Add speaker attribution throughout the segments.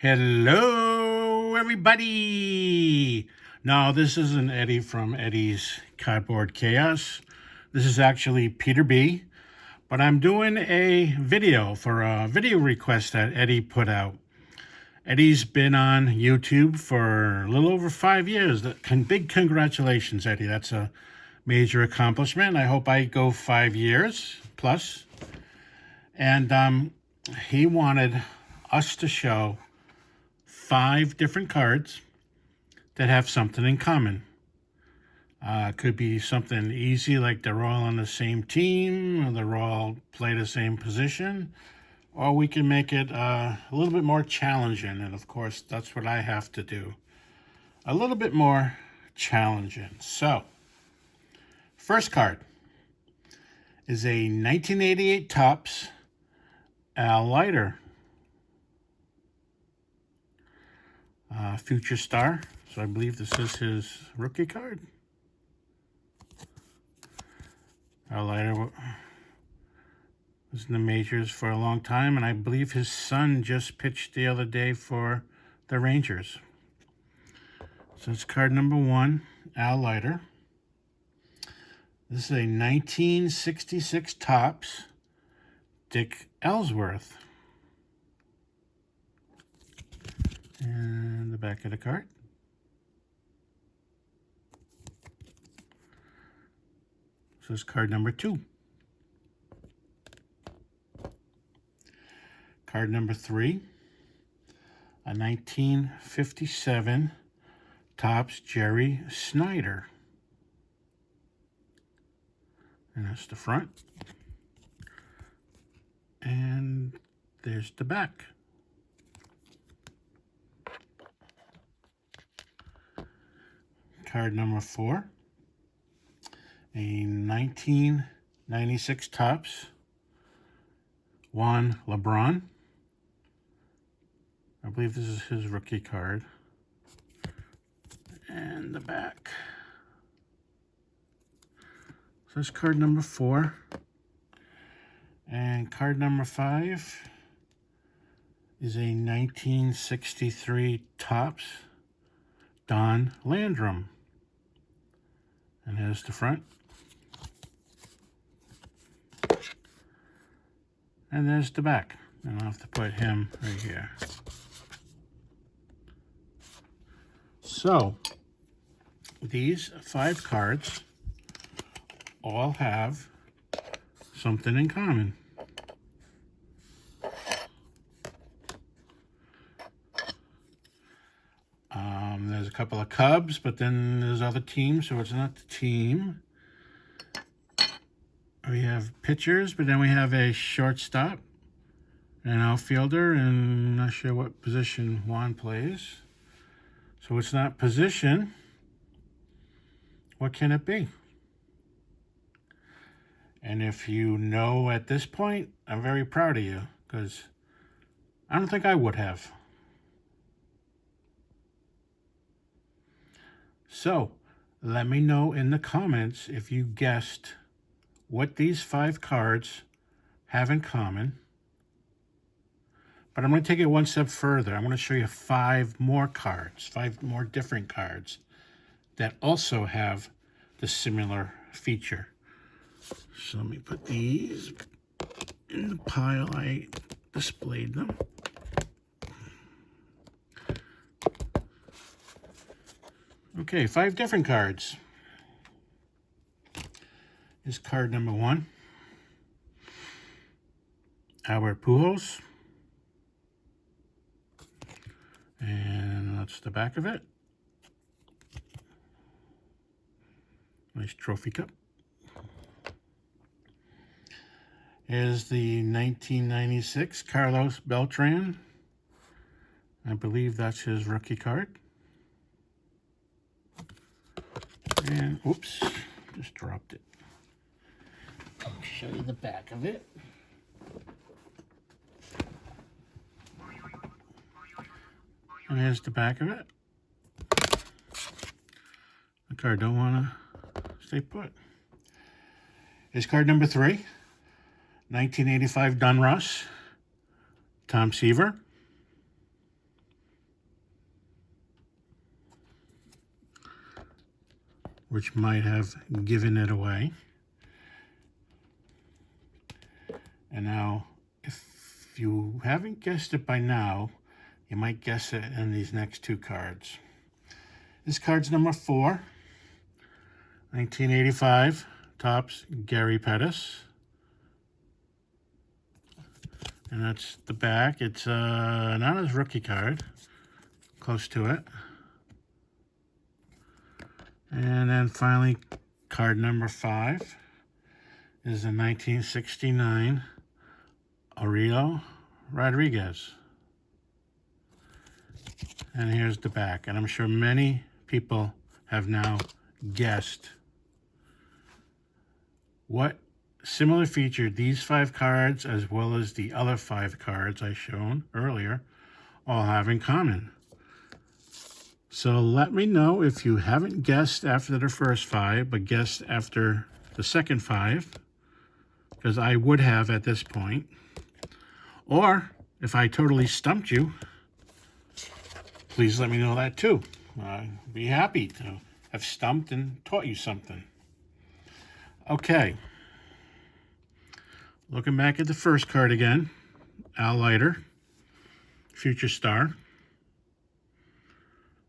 Speaker 1: Hello, everybody. No, this isn't Eddie from Eddys Cardboard Chaos. This is actually Peter B. But I'm doing a video for a video request that Eddie put out. Eddie's been on YouTube for a little over 5 years. Big congratulations, Eddie. That's a major accomplishment. I hope I go 5 years plus. And he wanted us to show 5 different cards that have something in common. Could be something easy, like they're all on the same team, or they're all play the same position, or we can make it a little bit more challenging. And of course, that's what I have to do. A little bit more challenging. So, first card is a 1988 Topps Al Leiter. Future star. So I believe this is his rookie card. Al Leiter was in the majors for a long time, and I believe his son just pitched the other day for the Rangers. So it's card number 1, Al Leiter. This is a 1966 Topps Dick Ellsworth. And the back of the card. So it's card number 2. Card number 3, a 1957 Topps Jerry Snyder. And that's the front. And there's the back. Card number 4, a 1996 Topps Juan LeBron. I believe this is his rookie card. And the back. So that's card number 4. And card number 5 is a 1963 Topps Don Landrum. And here's the front. And there's the back. And I'll have to put him right here. So, these 5 cards all have something in common. There's a couple of Cubs, but then there's other teams, so it's not the team. We have pitchers, but then we have a shortstop, an outfielder, and I'm not sure what position Juan plays. So it's not position. What can it be? And if you know at this point, I'm very proud of you, because I don't think I would have. So, let me know in the comments if you guessed what these 5 cards have in common. But I'm going to take it one step further. I'm going to show you 5 more cards, 5 more different cards that also have the similar feature. So let me put these in the pile I displayed them. Okay, 5 different cards. Here's card number 1. Albert Pujols. And that's the back of it. Nice trophy cup. Here's the 1996 Carlos Beltran. I believe that's his rookie card. And, oops, just dropped it. I'll show you the back of it. And here's the back of it. The card don't want to stay put. Here's card number 3. 1985 Donruss, Tom Seaver. which might have given it away. And now, if you haven't guessed it by now, you might guess it in these next two cards. This card's number 4, 1985, Topps Gary Pettis. And that's the back. It's not his rookie card, close to it. And then finally, card number 5 is a 1969 Aurelio Rodriguez. And here's the back. And I'm sure many people have now guessed what similar feature these 5 cards, as well as the other 5 cards I shown earlier, all have in common. So let me know if you haven't guessed after the first 5, but guessed after the second 5, because I would have at this point. Or if I totally stumped you, please let me know that too. I'd be happy to have stumped and taught you something. Okay. Looking back at the first card again, Al Leiter, future star.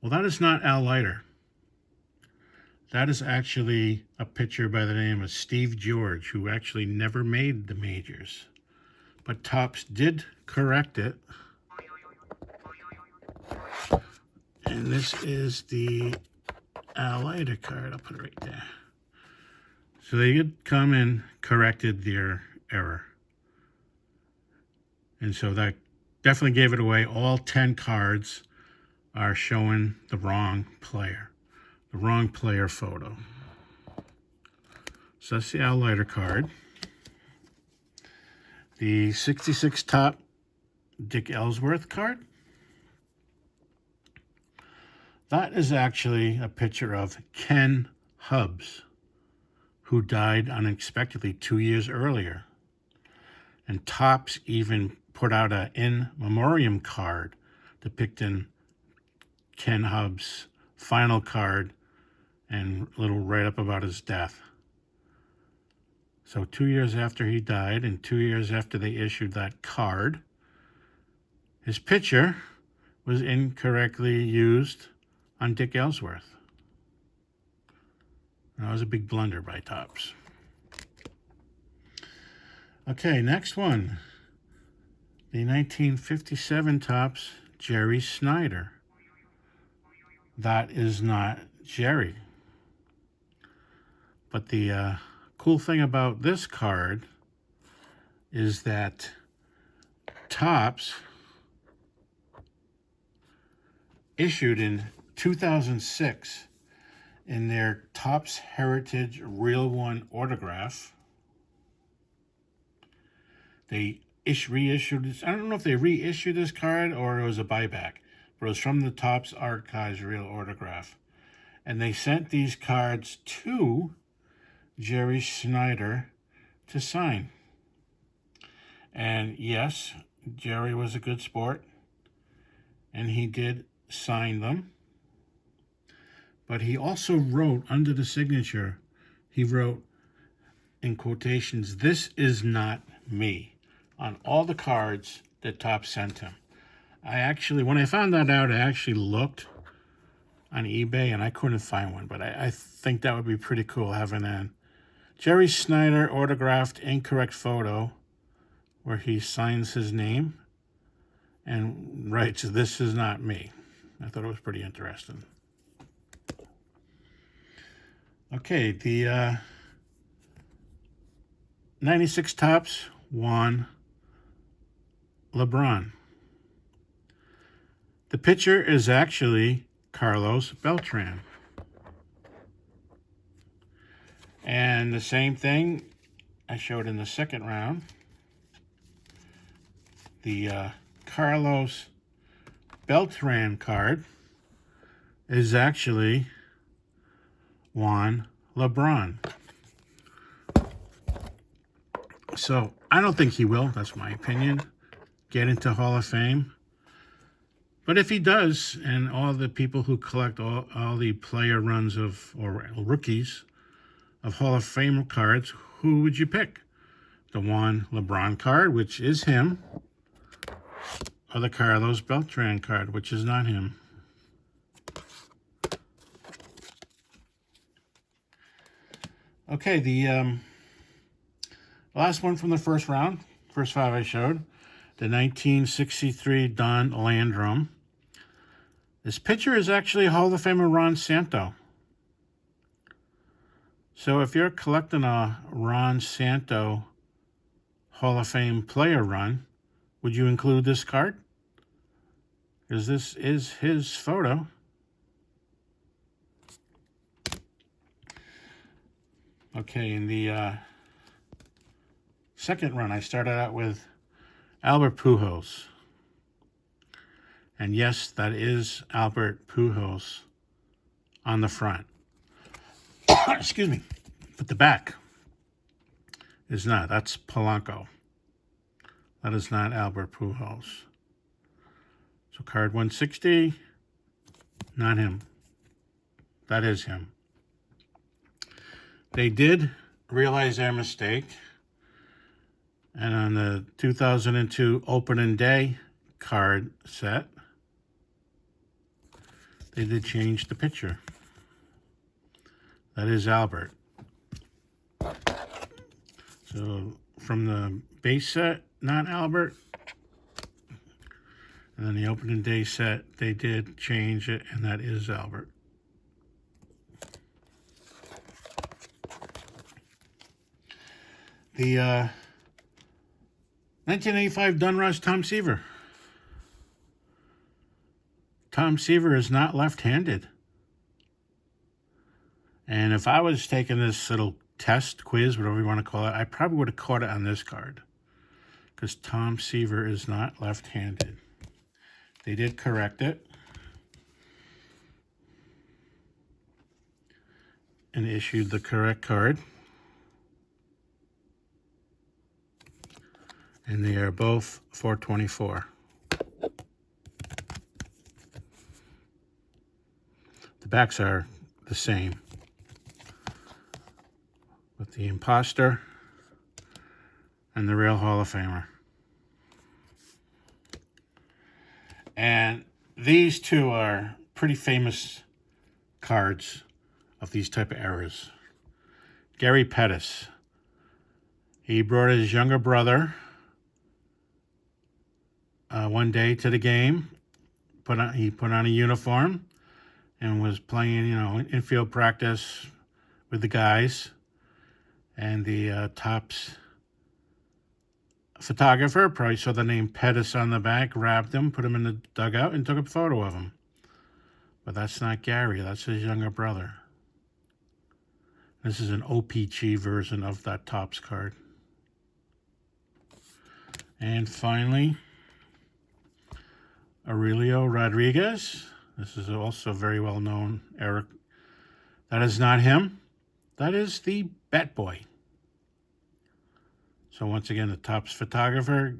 Speaker 1: Well, that is not Al Leiter. That is actually a pitcher by the name of Steve George, who actually never made the majors. But Topps did correct it. And this is the Al Leiter card. I'll put it right there. So they did come and corrected their error. And so that definitely gave it away. All 10 cards are showing the wrong player photo. So that's the Al Leiter card. The 66 top Dick Ellsworth card. That is actually a picture of Ken Hubbs, who died unexpectedly 2 years earlier. And Topps even put out an in memoriam card depicting Ken Hubbs' final card and a little write-up about his death. So 2 years after he died and 2 years after they issued that card, his picture was incorrectly used on Dick Ellsworth. That was a big blunder by Topps. Okay, next one. The 1957 Topps Jerry Snyder. That is not Jerry. But the cool thing about this card is that Topps issued in 2006 in their Topps Heritage Real One autograph. They reissued this. I don't know if they reissued this card or it was a buyback, but it was from the Topps Archives Real Autograph. And they sent these cards to Jerry Snyder to sign. And yes, Jerry was a good sport, and he did sign them. But he also wrote under the signature, he wrote in quotations, "This is not me," on all the cards that Topps sent him. When I found that out, I actually looked on eBay and I couldn't find one, but I think that would be pretty cool, having a Jerry Snyder autographed incorrect photo where he signs his name and writes, "This is not me." I thought it was pretty interesting. Okay, the 96 Topps Juan LeBron. The pitcher is actually Carlos Beltran. And the same thing I showed in the second round. The Carlos Beltran card is actually Juan LeBron. So I don't think he will, that's my opinion, get into Hall of Fame. But if he does, and all the people who collect all the player runs of, or rookies of Hall of Fame cards, who would you pick? The Juan LeBron card, which is him, or the Carlos Beltran card, which is not him. Okay, the last one from the first round, first 5 I showed, the 1963 Don Landrum. This pitcher is actually Hall of Famer Ron Santo. So if you're collecting a Ron Santo Hall of Fame player run, would you include this card? Because this is his photo. Okay, in the second run, I started out with Albert Pujols. And yes, that is Albert Pujols on the front. Excuse me. But the back is not. That's Polanco. That is not Albert Pujols. So card 160, not him. That is him. They did realize their mistake. And on the 2002 opening day card set, they did change the picture. That is Albert. So from the base set, not Albert. And then the opening day set, they did change it, and that is Albert. The 1985 Donruss Tom Seaver. Tom Seaver is not left-handed. And if I was taking this little test, quiz, whatever you want to call it, I probably would have caught it on this card. Because Tom Seaver is not left-handed. They did correct it. And issued the correct card. And they are both 424. The backs are the same. With the imposter and the real Hall of Famer. And these two are pretty famous cards of these type of eras. Gary Pettis. He brought his younger brother one day to the game. He put on a uniform and was playing, infield practice with the guys. And the Topps photographer probably saw the name Pettis on the back, grabbed him, put him in the dugout, and took a photo of him. But that's not Gary. That's his younger brother. This is an OPG version of that Topps card. And finally, Aurelio Rodriguez. This is also very well known. Eric. That is not him. That is the Bat Boy. So once again, the Topps photographer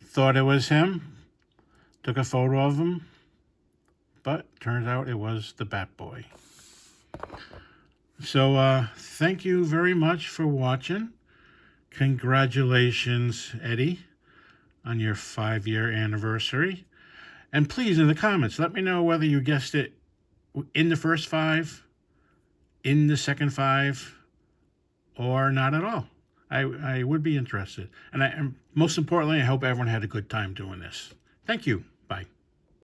Speaker 1: thought it was him, took a photo of him, but turns out it was the Bat Boy. So thank you very much for watching. Congratulations, Eddie, on your 5-year anniversary. And please, in the comments, let me know whether you guessed it in the first 5, in the second 5, or not at all. I would be interested. And most importantly, I hope everyone had a good time doing this. Thank you.